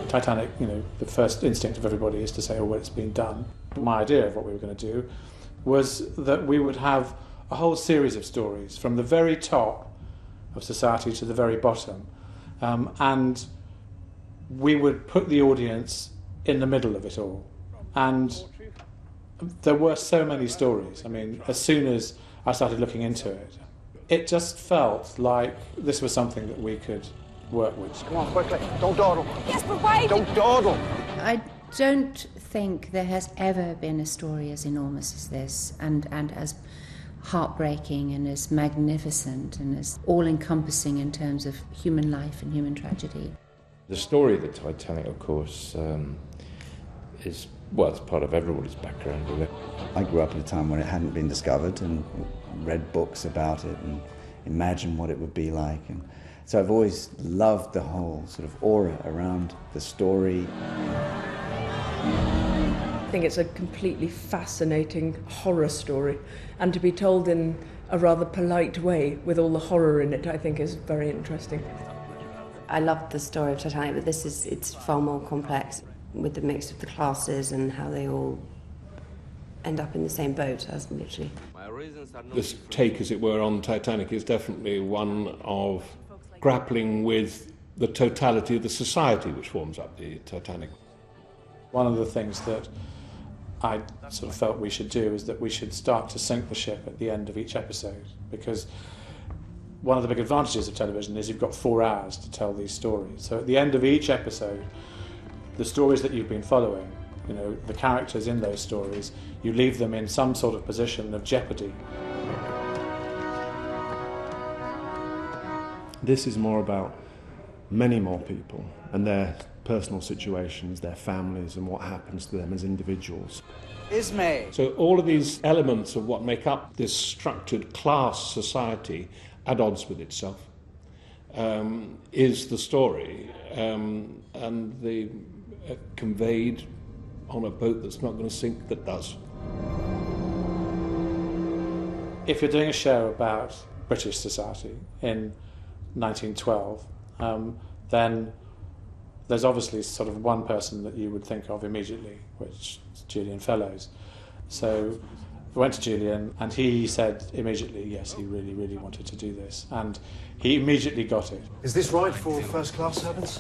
Titanic, the first instinct of everybody is to say, oh, well, it's been done. My idea of what we were going to do was that we would have a whole series of stories from the very top of society to the very bottom, and we would put the audience in the middle of it all. And there were so many stories. I mean, as soon as I started looking into it, it just felt like this was something that we could work with. Come on, quickly. Don't dawdle. Yes, but why? Don't dawdle. I don't think there has ever been a story as enormous as this, and as heartbreaking and as magnificent and as all-encompassing in terms of human life and human tragedy. The story of the Titanic, of course, is, well, it's part of everybody's background, really. I grew up at a time when it hadn't been discovered and read books about it and imagined what it would be like. And so I've always loved the whole sort of aura around the story. I think it's a completely fascinating horror story, and to be told in a rather polite way with all the horror in it, I think is very interesting. I loved the story of Titanic, but it's far more complex with the mix of the classes and how they all end up in the same boat, as literally. This take, as it were, on Titanic is definitely one of grappling with the totality of the society which forms up the Titanic. One of the things that I sort of felt we should do is that we should start to sink the ship at the end of each episode, because one of the big advantages of television is you've got 4 hours to tell these stories. So at the end of each episode, the stories that you've been following, the characters in those stories, you leave them in some sort of position of jeopardy. This is more about many more people and their personal situations, their families, and what happens to them as individuals. Ismay. So all of these elements of what make up this structured class society at odds with itself is the story, and the conveyed on a boat that's not going to sink that does. If you're doing a show about British society in 1912, then there's obviously sort of one person that you would think of immediately, which is Julian Fellowes. So I went to Julian, and he said immediately, yes, he really, really wanted to do this, and he immediately got it. Is this right for first-class servants?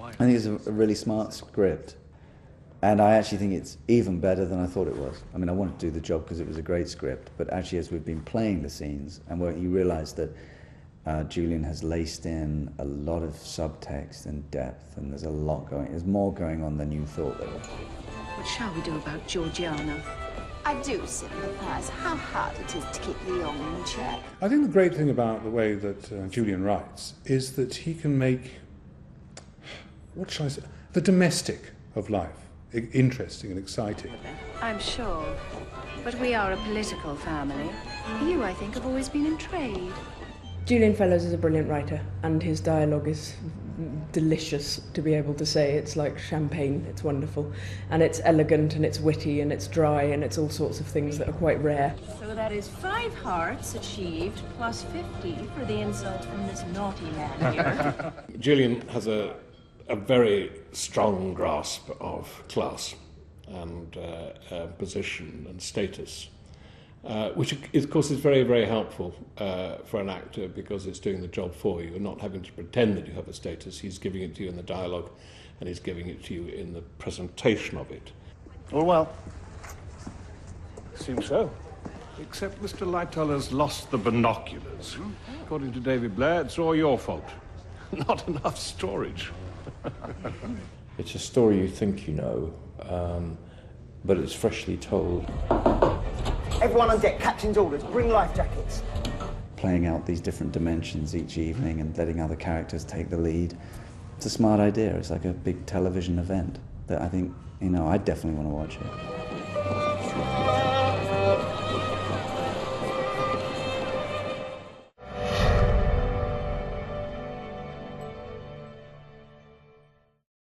I think it's a really smart script, and I actually think it's even better than I thought it was. I mean, I wanted to do the job because it was a great script, but actually as we've been playing the scenes, and you realise that Julian has laced in a lot of subtext and depth, and there's more going on than you thought there was. What shall we do about Georgiana? I do sympathise how hard it is to keep Leon in check. I think the great thing about the way that Julian writes is that he can make, what shall I say, the domestic of life interesting and exciting. I'm sure. But we are a political family. You, I think, have always been in trade. Julian Fellowes is a brilliant writer, and his dialogue is delicious to be able to say. It's like champagne, it's wonderful. And it's elegant, and it's witty, and it's dry, and it's all sorts of things that are quite rare. So that is 5 hearts achieved, plus 50 for the insult from this naughty man here. Julian has a very strong grasp of class and position and status, which of course is very, very helpful for an actor, because it's doing the job for you and not having to pretend that you have a status. He's giving it to you in the dialogue, and he's giving it to you in the presentation of it. All well. Seems so. Except Mr. Lightoller has lost the binoculars. According to David Blair, it's all your fault. Not enough storage. It's a story you think you know, but it's freshly told. Everyone on deck, captain's orders, bring life jackets. Playing out these different dimensions each evening and letting other characters take the lead. It's a smart idea. It's like a big television event that I think, I definitely want to watch it.